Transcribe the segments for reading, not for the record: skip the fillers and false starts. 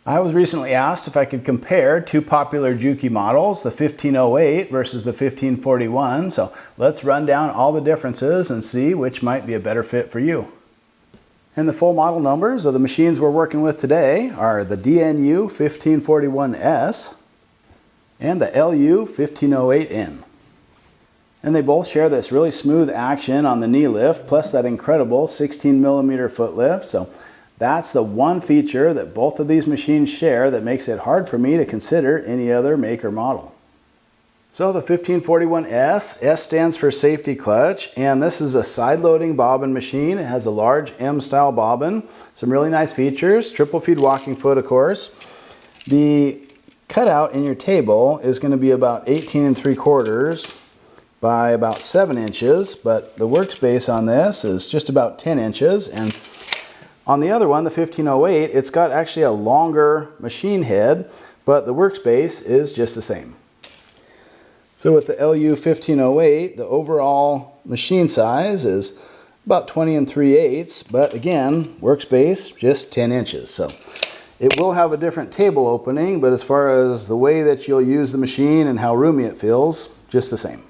I was recently asked if I could compare two popular Juki models, the 1508 versus the 1541, so let's run down all the differences and see which might be a better fit for you. And the full model numbers of the machines we're working with today are the DNU-1541S and the LU-1508N. And they both share this really smooth action on the knee lift, plus that incredible 16mm foot lift. So that's the one feature that both of these machines share that makes it hard for me to consider any other make or model. So the 1541S, S stands for safety clutch, and this is a side-loading bobbin machine. It has a large M-style bobbin, some really nice features, triple feed walking foot of course. The cutout in your table is going to be about 18 3/4 by about 7 inches, but the workspace on this is just about 10 inches. And on the other one, the 1508, it's got actually a longer machine head, but the workspace is just the same. So with the LU-1508, the overall machine size is about 20 3/8, but again, workspace just 10 inches. So it will have a different table opening, but as far as the way that you'll use the machine and how roomy it feels, just the same.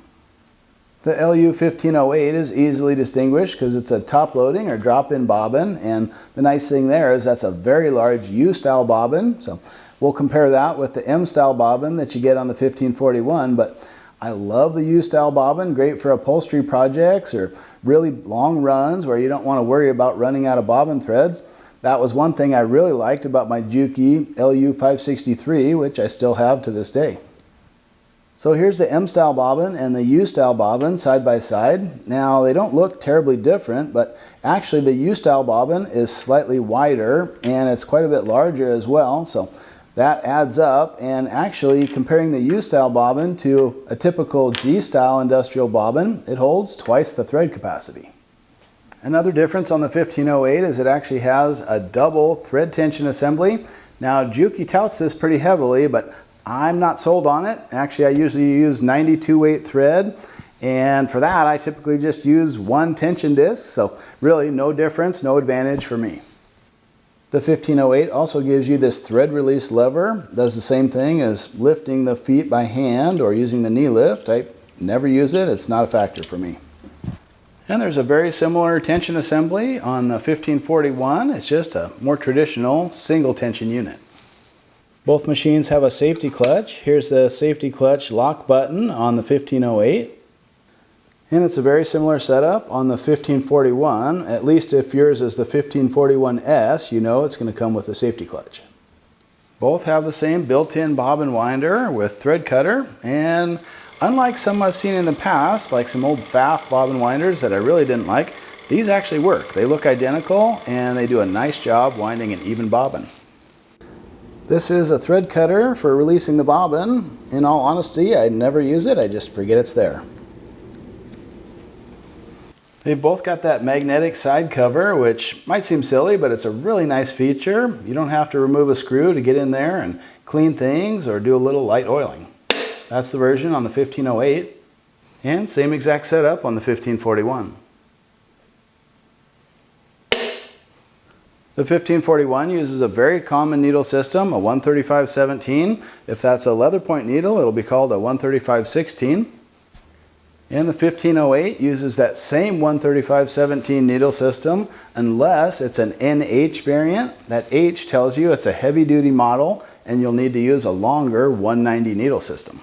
The LU-1508 is easily distinguished because it's a top-loading or drop-in bobbin, and the nice thing there is that's a very large U-style bobbin, so we'll compare that with the M-style bobbin that you get on the 1541, but I love the U-style bobbin, great for upholstery projects or really long runs where you don't want to worry about running out of bobbin threads. That was one thing I really liked about my Juki LU-563, which I still have to this day. So here's the M-style bobbin and the U-style bobbin side by side. Now they don't look terribly different, but actually the U-style bobbin is slightly wider and it's quite a bit larger as well, so that adds up. And actually comparing the U-style bobbin to a typical G-style industrial bobbin, it holds twice the thread capacity. Another difference on the 1508 is it actually has a double thread tension assembly. Now Juki touts this pretty heavily, but I'm not sold on it. Actually, I usually use 92 weight thread, and for that I typically just use one tension disc, so really no difference, no advantage for me. The 1508 also gives you this thread release lever, does the same thing as lifting the feet by hand or using the knee lift. I never use it, it's not a factor for me. And there's a very similar tension assembly on the 1541, it's just a more traditional single tension unit. Both machines have a safety clutch. Here's the safety clutch lock button on the 1508. And it's a very similar setup on the 1541. At least if yours is the 1541S, you know it's going to come with a safety clutch. Both have the same built-in bobbin winder with thread cutter. And unlike some I've seen in the past, like some old Pfaff bobbin winders that I really didn't like, these actually work. They look identical and they do a nice job winding an even bobbin. This is a thread cutter for releasing the bobbin. In all honesty, I never use it, I just forget it's there. They've both got that magnetic side cover, which might seem silly, but it's a really nice feature. You don't have to remove a screw to get in there and clean things or do a little light oiling. That's the version on the 1508, and same exact setup on the 1541. The 1541 uses a very common needle system, a 135/17. If that's a leather point needle, it'll be called a 135/16. And the 1508 uses that same 135/17 needle system unless it's an NH variant. That H tells you it's a heavy duty model and you'll need to use a longer 190 needle system.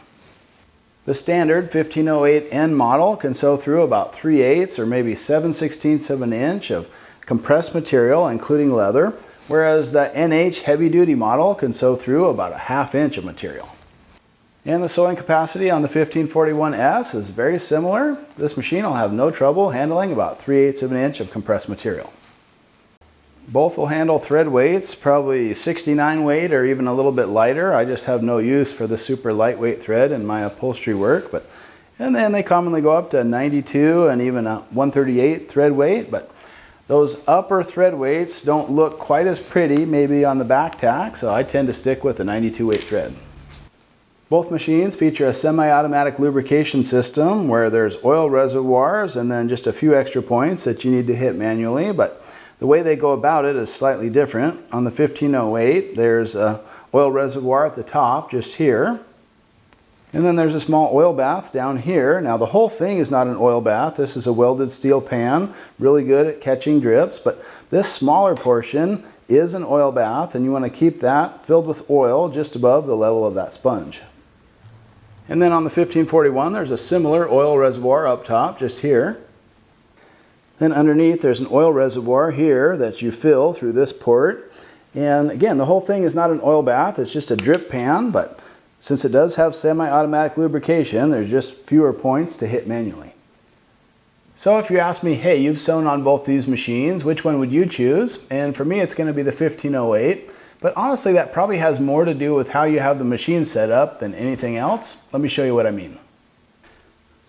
The standard 1508N model can sew through about 3/8 or maybe 7/16 of an inch of compressed material, including leather, whereas the NH heavy-duty model can sew through about a 1/2 inch of material. And the sewing capacity on the 1541S is very similar. This machine will have no trouble handling about 3/8 of an inch of compressed material. Both will handle thread weights, probably 69 weight or even a little bit lighter. I just have no use for the super lightweight thread in my upholstery work, and then they commonly go up to 92 and even a 138 thread weight, but those upper thread weights don't look quite as pretty maybe on the back tack, so I tend to stick with the 92 weight thread. Both machines feature a semi-automatic lubrication system where there's oil reservoirs and then just a few extra points that you need to hit manually, but The way they go about it is slightly different. On the 1508, there's an oil reservoir at the top, just here. And then there's a small oil bath down here. Now the whole thing is not an oil bath. This is a welded steel pan, really good at catching drips. But this smaller portion is an oil bath, and you want to keep that filled with oil just above the level of that sponge. And then on the 1541, there's a similar oil reservoir up top, just here. Then underneath, there's an oil reservoir here that you fill through this port. And again, the whole thing is not an oil bath. It's just a drip pan, but since it does have semi-automatic lubrication, there's just fewer points to hit manually. So if you ask me, hey, you've sewn on both these machines, which one would you choose? And for me, it's going to be the 1508. But honestly, that probably has more to do with how you have the machine set up than anything else. Let me show you what I mean.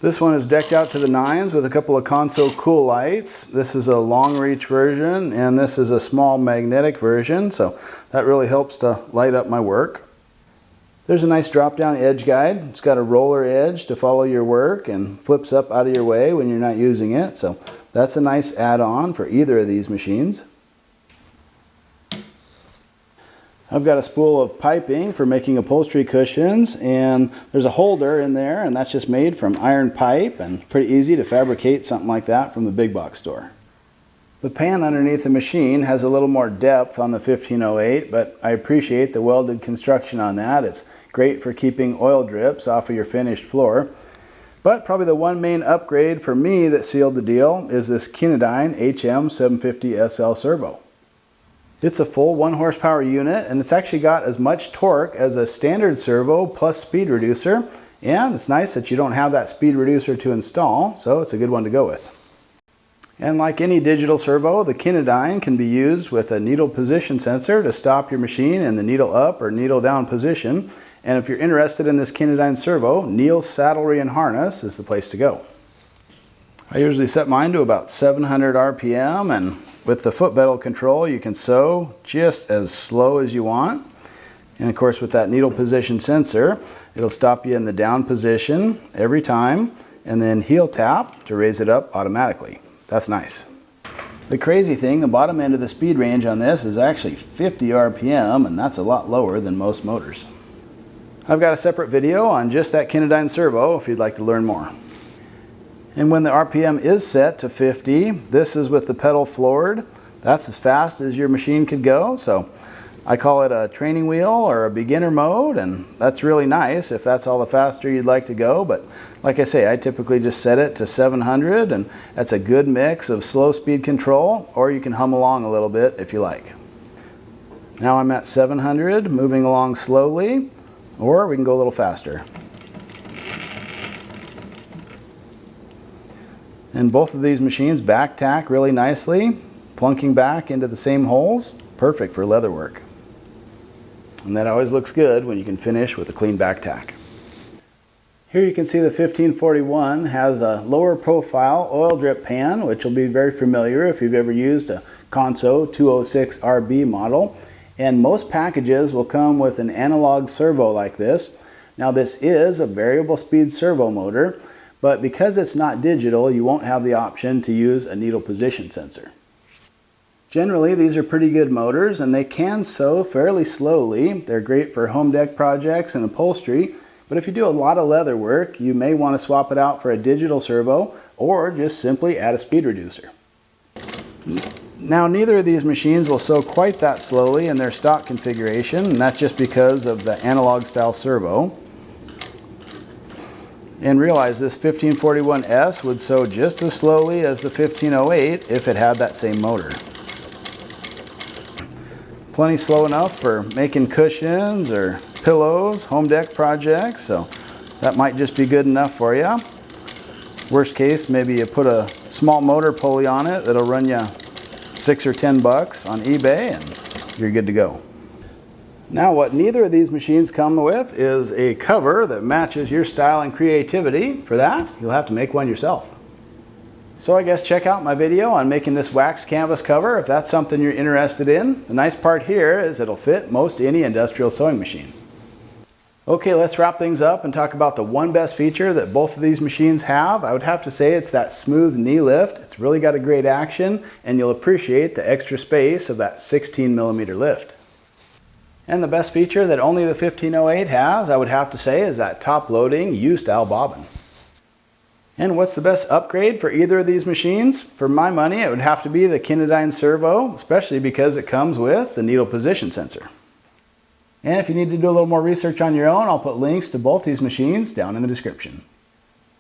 This one is decked out to the nines with a couple of console cool lights. This is a long reach version, and this is a small magnetic version, so that really helps to light up my work. There's a nice drop down edge guide. It's got a roller edge to follow your work and flips up out of your way when you're not using it, so that's a nice add-on for either of these machines. I've got a spool of piping for making upholstery cushions, and there's a holder in there, and that's just made from iron pipe, and pretty easy to fabricate something like that from the big box store. The pan underneath the machine has a little more depth on the 1508, but I appreciate the welded construction on that. It's great for keeping oil drips off of your finished floor. But probably the one main upgrade for me that sealed the deal is this Kinodine HM750SL servo. It's a full 1 horsepower unit, and it's actually got as much torque as a standard servo plus speed reducer, and it's nice that you don't have that speed reducer to install, so it's a good one to go with. And like any digital servo, the Kinodine can be used with a needle position sensor to stop your machine in the needle up or needle down position. And if you're interested in this Kinodine servo, Neil's Saddlery and Harness is the place to go. I usually set mine to about 700 RPM, and with the foot pedal control, you can sew just as slow as you want. And of course, with that needle position sensor, it'll stop you in the down position every time, and then heel tap to raise it up automatically. That's nice. The crazy thing, the bottom end of the speed range on this is actually 50 RPM, and that's a lot lower than most motors. I've got a separate video on just that Kinodine servo if you'd like to learn more. And when the RPM is set to 50, this is with the pedal floored. That's as fast as your machine could go, so I call it a training wheel or a beginner mode, and that's really nice if that's all the faster you'd like to go. But like I say, I typically just set it to 700, and that's a good mix of slow speed control, or you can hum along a little bit if you like. Now I'm at 700, moving along slowly, or we can go a little faster. And both of these machines back tack really nicely, plunking back into the same holes, perfect for leather work. And that always looks good when you can finish with a clean back tack. Here you can see the 1541 has a lower profile oil drip pan, which will be very familiar if you've ever used a Conso 206RB model. And most packages will come with an analog servo like this. Now this is a variable speed servo motor, but because it's not digital, you won't have the option to use a needle position sensor. Generally, these are pretty good motors, and they can sew fairly slowly. They're great for home deck projects and upholstery, but if you do a lot of leather work, you may want to swap it out for a digital servo, or just simply add a speed reducer. Now, neither of these machines will sew quite that slowly in their stock configuration, and that's just because of the analog style servo. And realize this 1541S would sew just as slowly as the 1508 if it had that same motor. Plenty slow enough for making cushions or pillows, home deck projects, so that might just be good enough for you. Worst case, maybe you put a small motor pulley on it that'll run you $6 or $10 on eBay, and you're good to go. Now, what neither of these machines come with is a cover that matches your style and creativity. For that, you'll have to make one yourself. So I guess check out my video on making this wax canvas cover if that's something you're interested in. The nice part here is it'll fit most any industrial sewing machine. Okay, let's wrap things up and talk about the one best feature that both of these machines have. I would have to say it's that smooth knee lift. It's really got a great action, and you'll appreciate the extra space of that 16mm lift. And the best feature that only the 1508 has, I would have to say, is that top-loading U-style bobbin. And what's the best upgrade for either of these machines? For my money, it would have to be the Kinodine servo, especially because it comes with the needle position sensor. And if you need to do a little more research on your own, I'll put links to both these machines down in the description.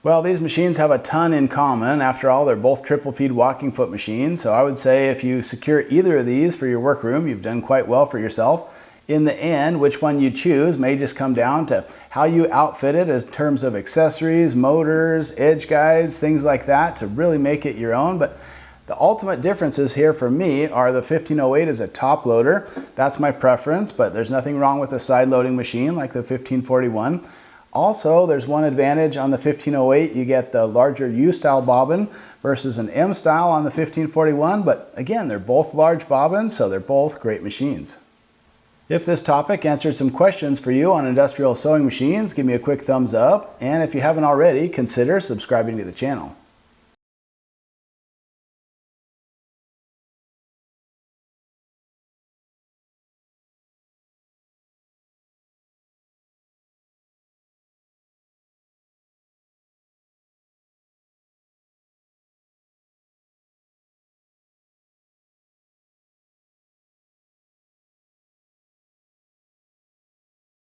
Well, these machines have a ton in common. After all, they're both triple feed walking foot machines, so I would say if you secure either of these for your workroom, you've done quite well for yourself. In the end, which one you choose may just come down to how you outfit it in terms of accessories, motors, edge guides, things like that to really make it your own. But the ultimate differences here for me are the 1508 is a top loader. That's my preference, but there's nothing wrong with a side loading machine like the 1541. Also, there's one advantage on the 1508. You get the larger U-style bobbin versus an M-style on the 1541. But again, they're both large bobbins, so they're both great machines. If this topic answered some questions for you on industrial sewing machines, give me a quick thumbs up. And if you haven't already, consider subscribing to the channel.